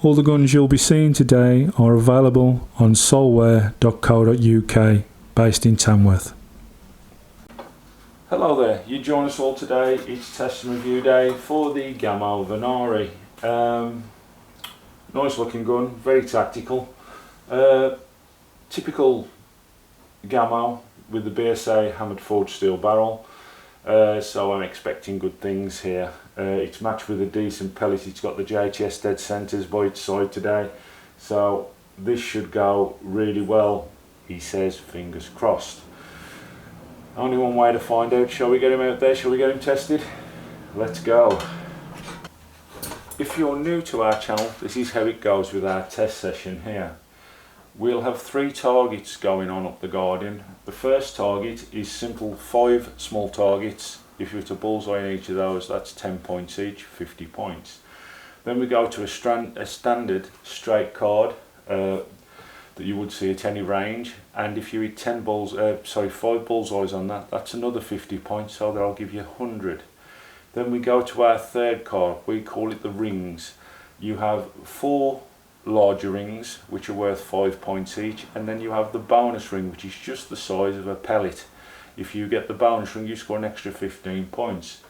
All the guns you'll be seeing today are available on solware.co.uk, based in Tamworth. Hello there, you join us all today. It's test and review day for the Gamo Venari. Nice looking gun, very tactical. Typical Gamo with the BSA hammered forged steel barrel. So I'm expecting good things here. It's matched with a decent pellet. It's got the JHS dead centres by its side today. So this should go really well, he says, fingers crossed. Only one way to find out. Shall we get him out there? Shall we get him tested? Let's go. If you're new to our channel, this is how it goes with our test session here. We'll have 3 targets going on up the Guardian. The first target is simple 5 small targets. If you were to bullseye in each of those, that's 10 points each, 50 points. Then we go to a standard straight card that you would see at any range, and if you hit 5 bullseyes on that, that's another 50 points, so that'll give you 100. Then we go to our third card. We call it the rings. You have 4 larger rings which are worth 5 points each, and then you have the bonus ring, which is just the size of a pellet. If you get the bonus ring, you score an extra 15 points.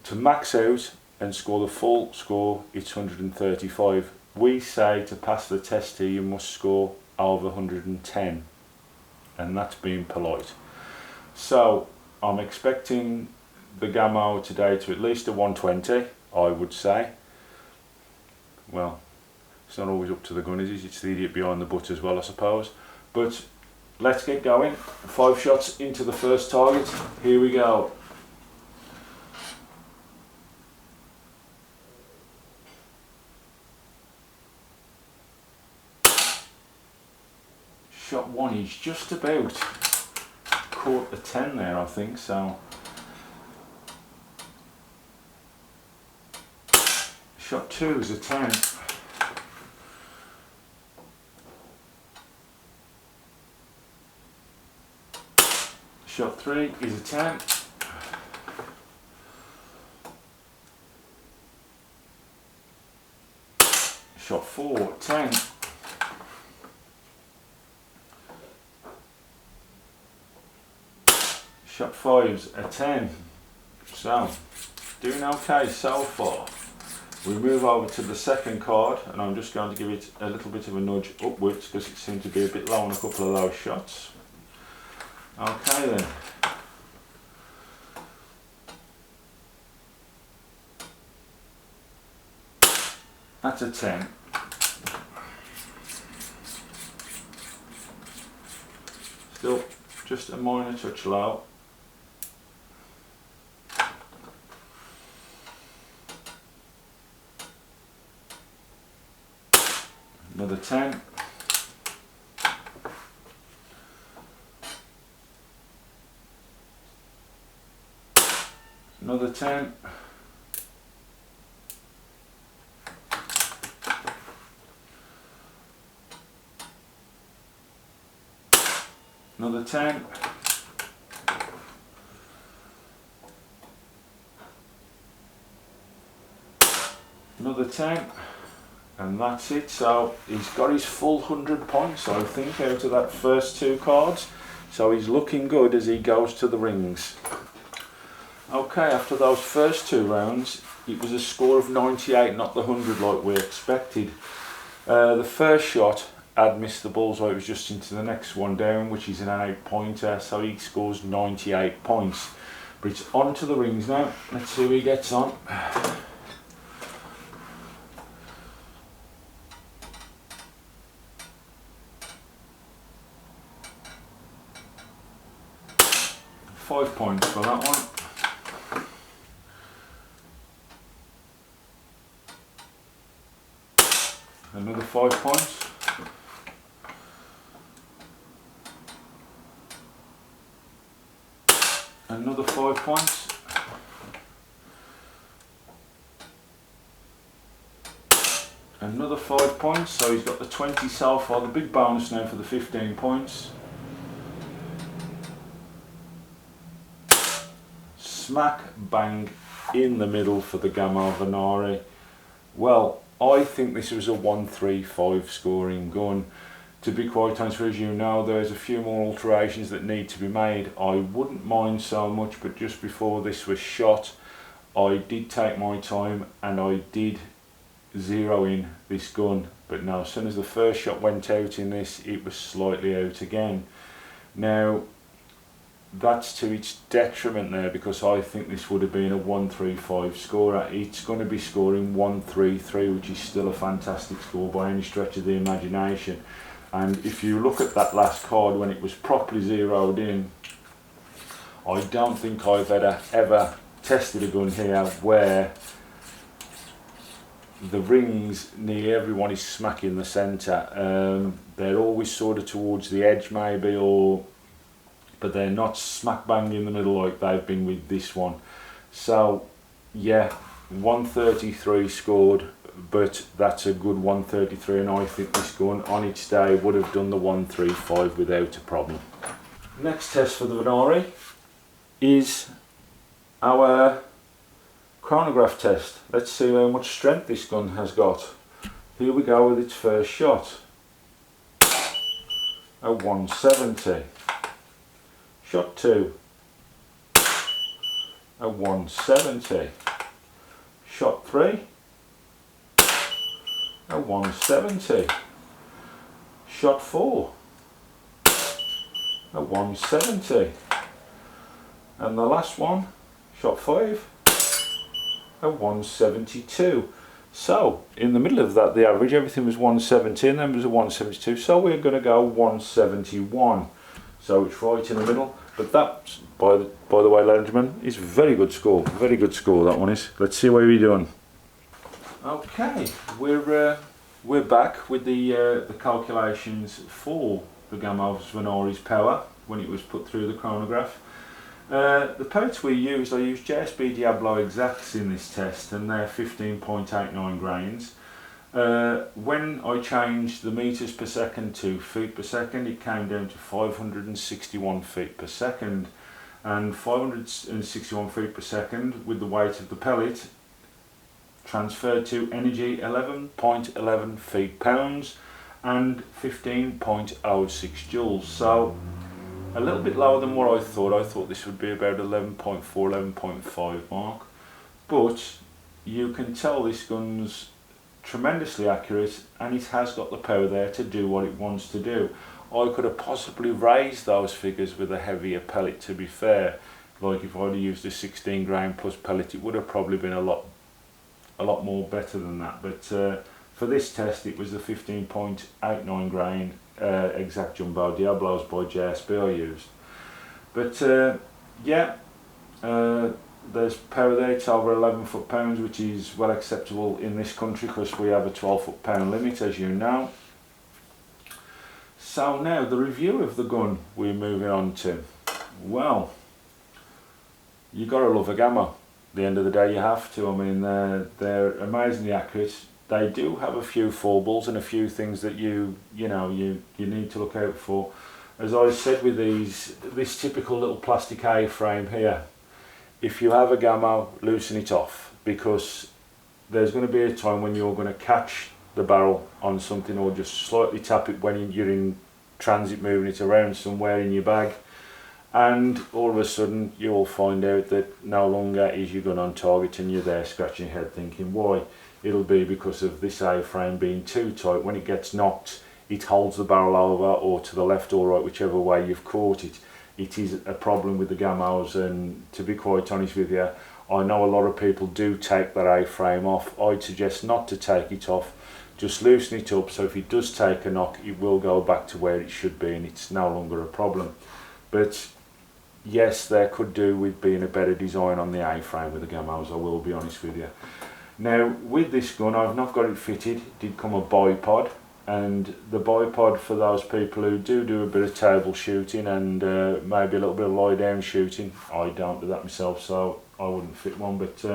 To max out and score the full score, it's 135. We say to pass the test here you must score over 110, and that's being polite. So I'm expecting the Gamo today to at least a 120, I would say. Well, it's not always up to the gun, is it? It's the idiot behind the butt as well, I suppose. But let's get going. 5 shots into the first target. Here we go. Shot 1, he's just about caught the 10 there, I think, so. Shot 2 is a 10. Shot 3 is a 10. Shot 4, 10. Shot 5's a 10. So, doing okay so far. We move over to the second card, and I'm just going to give it a little bit of a nudge upwards because it seemed to be a bit low on a couple of those shots. Okay then. That's a 10. Still just a minor touch low. Another 10. Another 10. Another 10. Another 10. And that's it. So he's got his full 100 points, I think, out of that first 2 cards. So he's looking good as he goes to the rings. Okay, after those first 2 rounds, it was a score of 98, not the 100 like we expected. The first shot had missed the bullseye. It was just into the next one down, which is an 8-pointer, so he scores 98 points. But it's on to the rings now. Let's see who he gets on. £5 points for that one. Another 5 points. Another 5 points. Another 5 points, so he's got the 20 so far. The big bonus now for the 15 points. Smack bang in the middle for the Gamo Venari. Well, I think this was a 135 scoring gun. To be quite honest with you, now there's a few more alterations that need to be made. I wouldn't mind so much, but just before this was shot, I did take my time and I did zero in this gun. But now, as soon as the first shot went out in this, it was slightly out again. Now, that's to its detriment there, because I think this would have been a 135 scorer. It's going to be scoring 133, which is still a fantastic score by any stretch of the imagination. And if you look at that last card when it was properly zeroed in, I don't think I've ever tested a gun here where the rings near everyone is smack in the centre. They're always sort of towards the edge maybe, but they're not smack bang in the middle like they've been with this one. So yeah, 133 scored, but that's a good 133, and I think this gun on its day would have done the 135 without a problem. Next test for the Venari is our chronograph test. Let's see how much strength this gun has got. Here we go with its first shot. A 170. Shot 2. A 170. Shot 3. A 170. Shot 4. A 170. And the last one, shot 5. A 172. So in the middle of that, the average, everything was 170 and then was a 172, so we're going to go 171. So it's right in the middle, but that, by the way, ladies and gentlemen, is a very good score. Very good score, that one is. Let's see what we're doing. Okay, we're back with the calculations for the Gamo Venari's power when it was put through the chronograph. The pellets I used JSB Diablo exacts in this test, and they're 15.89 grains. When I changed the meters per second to feet per second, it came down to 561 feet per second, and 561 feet per second with the weight of the pellet transferred to energy 11.11 feet pounds and 15.06 joules. So a little bit lower than what I thought. I thought this would be about 11.4, 11.5 mark, but you can tell this gun's tremendously accurate, and it has got the power there to do what it wants to do. I could have possibly raised those figures with a heavier pellet, to be fair. Like if I'd used a 16 grain plus pellet, it would have probably been a lot more better than that. But for this test, it was the 15.89 grain exact jumbo Diablos by JSB I used. But yeah, there's power there. It's over 11 foot-pounds, which is well acceptable in this country because we have a 12 foot-pound limit, as you know. So now the review of the gun we're moving on to. Well, you got to love a Gamo. At the end of the day, you have to. I mean, they're amazingly accurate. They do have a few foibles and a few things that you need to look out for. As I said with this typical little plastic A-frame here, if you have a Gamo, loosen it off, because there's going to be a time when you're going to catch the barrel on something or just slightly tap it when you're in transit, moving it around somewhere in your bag, and all of a sudden you'll find out that no longer is your gun on target and you're there scratching your head thinking why. It'll be because of this A-frame being too tight. When it gets knocked, it holds the barrel over or to the left or right, whichever way you've caught it. It is a problem with the Gamos, and to be quite honest with you, I know a lot of people do take that A-frame off. I'd suggest not to take it off, just loosen it up so if it does take a knock, it will go back to where it should be and it's no longer a problem. But yes, there could do with being a better design on the A-frame with the Gamos, I will be honest with you. Now with this gun, I've not got it fitted. It did come a bipod, and the bipod, for those people who do a bit of table shooting and maybe a little bit of lie down shooting, I don't do that myself, so I wouldn't fit one, but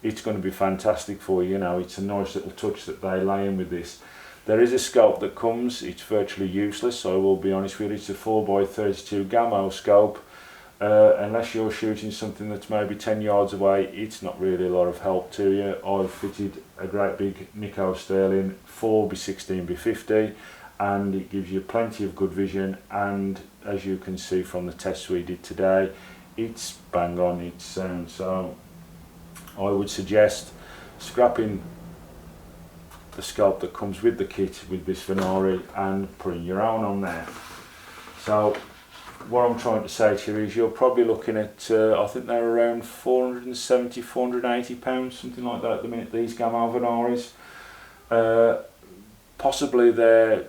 it's going to be fantastic for you. It's a nice little touch that they lay in with this. There is a scope that comes. It's virtually useless, so I will be honest with you. It's a 4x32 Gamo scope. unless you're shooting something that's maybe 10 yards away, it's not really a lot of help to you. I've fitted a great big Nico Sterling 4x16x50, and it gives you plenty of good vision, and as you can see from the tests we did today, it's bang on, it's sound. So I would suggest scrapping the scope that comes with the kit with this Venari and putting your own on there. So what I'm trying to say to you is you're probably looking at, I think they're around 470, 480 pounds, something like that at the minute, these Gamo Venaris. Possibly they're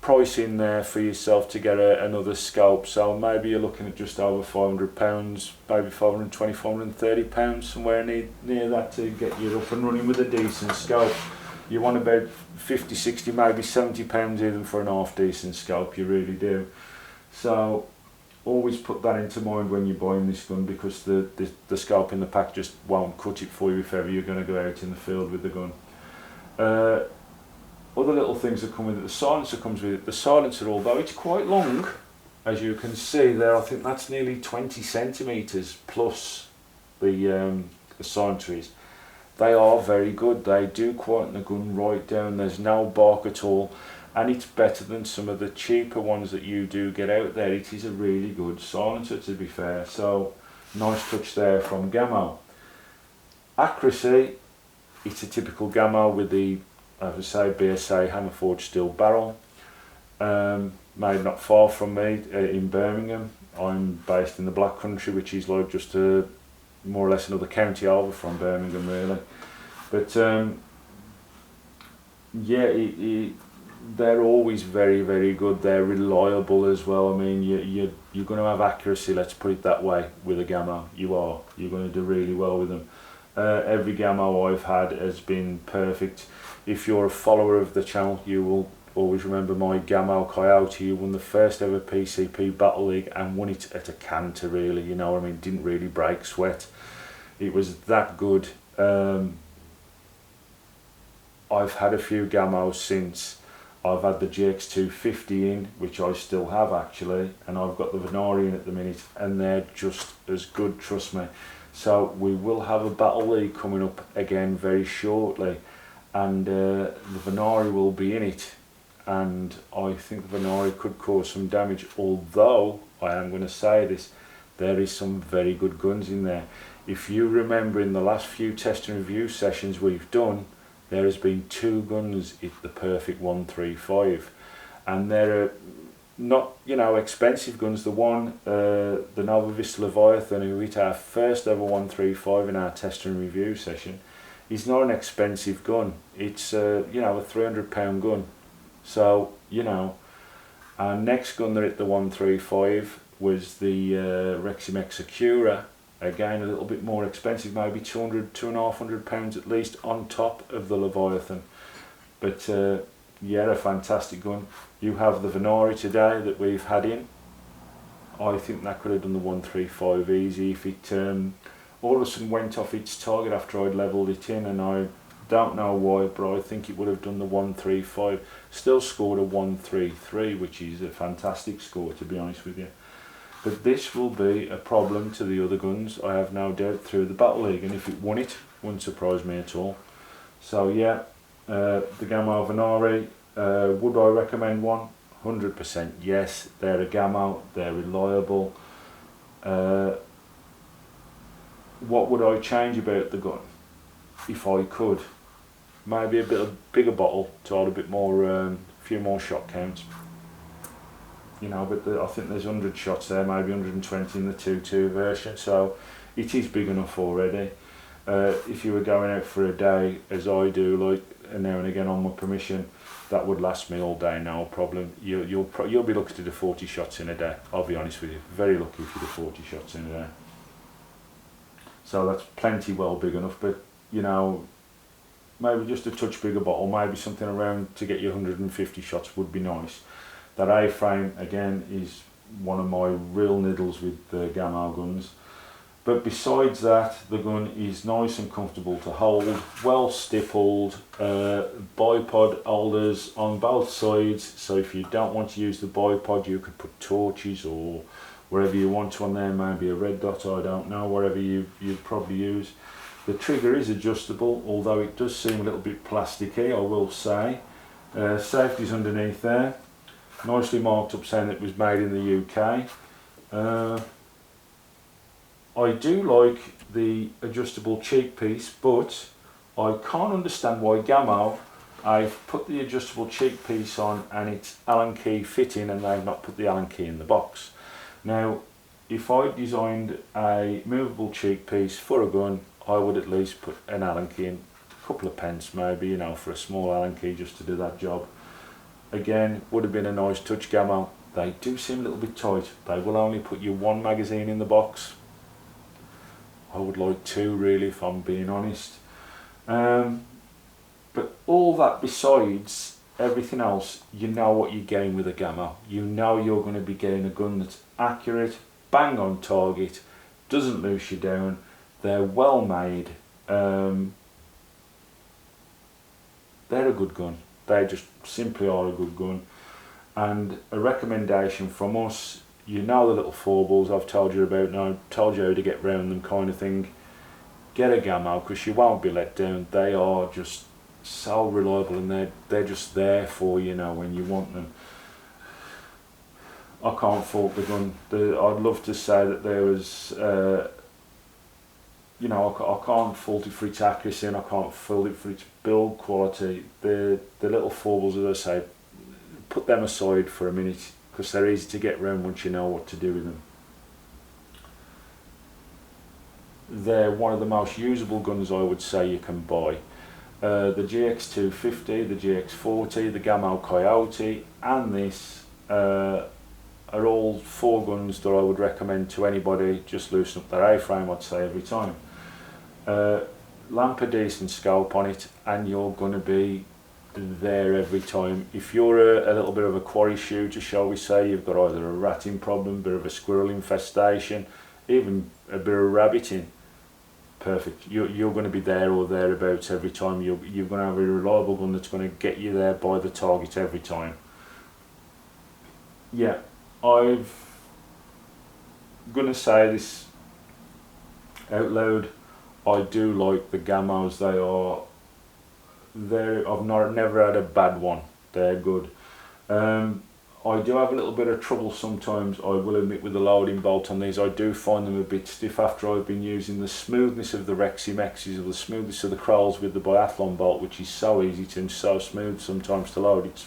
pricing there for yourself to get another scope, so maybe you're looking at just over 500 pounds, maybe 520, 530 pounds, somewhere near that, to get you up and running with a decent scope. You want about 50, 60, maybe 70 pounds even for an half decent scope, you really do. So always put that into mind when you're buying this gun, because the scope in the pack just won't cut it for you if ever you're going to go out in the field with the gun. Other little things that come with it, the silencer comes with it. The silencer, although it's quite long, as you can see there, I think that's nearly 20 centimetres plus the silencer is. They are very good. They do quieten the gun right down. There's no bark at all, and it's better than some of the cheaper ones that you do get out there. It is a really good silencer, to be fair. So nice touch there from Gamo. Accuracy, it's a typical Gamo with the, as I say, BSA hammer forged steel barrel. Made not far from me in Birmingham. I'm based in the Black Country, which is like just more or less another county over from Birmingham, really. But yeah, they're always very, very good. They're reliable as well. I mean, you're going to have accuracy, let's put it that way, with a Gamo. You're going to do really well with them. Every Gamo I've had has been perfect. If you're a follower of the channel, you will always remember my Gamo Coyote, who won the first ever PCP Battle League and won it at a canter, really, you know what I mean, didn't really break sweat. It was that good. I've had a few Gamos since. I've had the GX250 in, which I still have actually, and I've got the Venari in at the minute, and they're just as good, trust me. So we will have a Battle League coming up again very shortly, and the Venari will be in it, and I think the Venari could cause some damage, although I am going to say this, there is some very good guns in there. If you remember, in the last few test and review sessions we've done, there has been two guns at the perfect 135, and they're not, you know, expensive guns. The one, the Nova Vista Leviathan, who hit our first ever 135 in our test and review session, is not an expensive gun. It's you know, a £300 gun. So, you know, our next gun that hit the 135 was the Reximex Acura. Again, a little bit more expensive, maybe 200, £250 at least, on top of the Leviathan. But yeah, a fantastic gun. You have the Venari today that we've had in. I think that could have done the 135 easy if it all of a sudden went off its target after I'd levelled it in, and I don't know why, but I think it would have done the 135. Still scored a 133, which is a fantastic score, to be honest with you. But this will be a problem to the other guns, I have no doubt, through the Battle League, and if it won it, wouldn't surprise me at all. So yeah, the Gamo Venari, would I recommend one? 100% yes. They're a Gamo, they're reliable. What would I change about the gun? If I could, maybe a bit of bigger bottle to hold a bit more, a few more shot counts. You know, but I think there's 100 shots there, maybe 120 in the 2.2 version, so it is big enough already. If you were going out for a day, as I do, like now and again on my permission, that would last me all day, no problem. You'll be lucky to do 40 shots in a day, I'll be honest with you. Very lucky if you do 40 shots in a day. So that's plenty well big enough, but you know, maybe just a touch bigger bottle, maybe something around to get you 150 shots would be nice. That A-frame, again, is one of my real niddles with the Gamo guns. But besides that, the gun is nice and comfortable to hold, well stippled, bipod holders on both sides, so if you don't want to use the bipod, you could put torches or wherever you want to on there, maybe a red dot, I don't know, whatever you'd probably use. The trigger is adjustable, although it does seem a little bit plasticky, I will say. Safety's underneath there, nicely marked up saying it was made in the UK. I do like the adjustable cheek piece, but I can't understand why Gamo, I've put the adjustable cheek piece on and it's Allen key fitting, and they've not put the Allen key in the box. Now, if I designed a movable cheek piece for a gun, I would at least put an Allen key in, a couple of pence maybe, you know, for a small Allen key just to do that job. Again, would have been a nice touch, Gamo. They do seem a little bit tight. They will only put you one magazine in the box. I would like two, really, if I'm being honest. But all that besides everything else, you know what you're getting with a Gamo. You know you're going to be getting a gun that's accurate, bang on target, doesn't loose you down. They're well made. They're a good gun. They just simply are a good gun. And a recommendation from us, you know the little 4-balls I've told you about now, told you how to get round them kind of thing. Get a Gamo, because you won't be let down. They are just so reliable, and they're just there for you now when you want them. I can't fault the gun. I'd love to say that there was, you know, I can't fault it for its accuracy, and I can't fault it for its build quality. The little 4-balls, as I say, put them aside for a minute, because they're easy to get around once you know what to do with them. They're one of the most usable guns I would say you can buy. The GX250, the GX40, the Gamo Coyote and this are all 4 guns that I would recommend to anybody. Just loosen up their A-frame, I'd say, every time. Lamp a decent scope on it and you're going to be there every time. If you're a little bit of a quarry shooter, shall we say, you've got either a ratting problem, a bit of a squirrel infestation, even a bit of rabbiting, perfect. You're going to be there or thereabouts every time. You're going to have a reliable gun that's going to get you there by the target every time. Yeah, I'm going to say this out loud. I do like the Gamos. I've never had a bad one. They're good. I do have a little bit of trouble sometimes, I will admit, with the loading bolt on these. I do find them a bit stiff after I've been using the smoothness of the Rexy Mexes, or the smoothness of the Krolls with the biathlon bolt, which is so easy to and so smooth sometimes to load. It's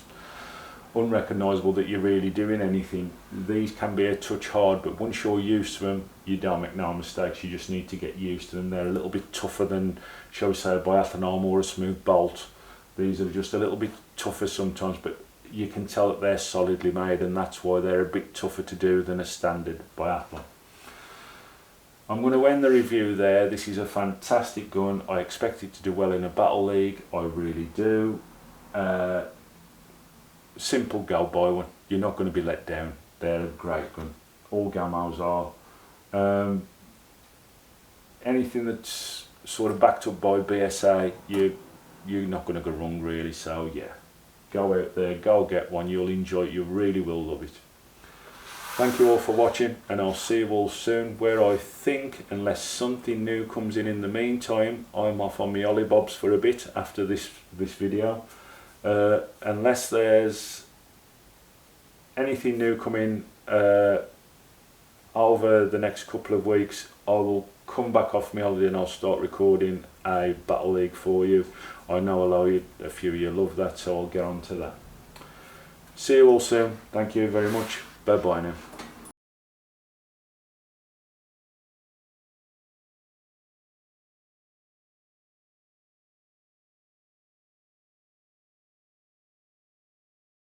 unrecognisable that you're really doing anything. These can be a touch hard, but once you're used to them, you don't make no mistakes. You just need to get used to them. They're a little bit tougher than, shall we say, a biathlon arm or a smooth bolt. These are just a little bit tougher sometimes, but you can tell that they're solidly made, and that's why they're a bit tougher to do than a standard biathlon. I'm going to end the review there. This is a fantastic gun. I expect it to do well in a battle league. I really do. Simple, go buy one. You're not going to be let down. They're a great gun. All Gamos are. Anything that's sort of backed up by BSA, you're not going to go wrong, really. So yeah, go out there, go get one. You'll enjoy it. You really will love it. Thank you all for watching, and I'll see you all soon, where I think, unless something new comes in the meantime, I'm off on my ollybobs for a bit after this video. Unless there's anything new coming over the next couple of weeks, I will come back off my holiday and I'll start recording a battle league for you. I know a few of you love that, so I'll get on to that. See you all soon. Thank you very much. Bye bye now.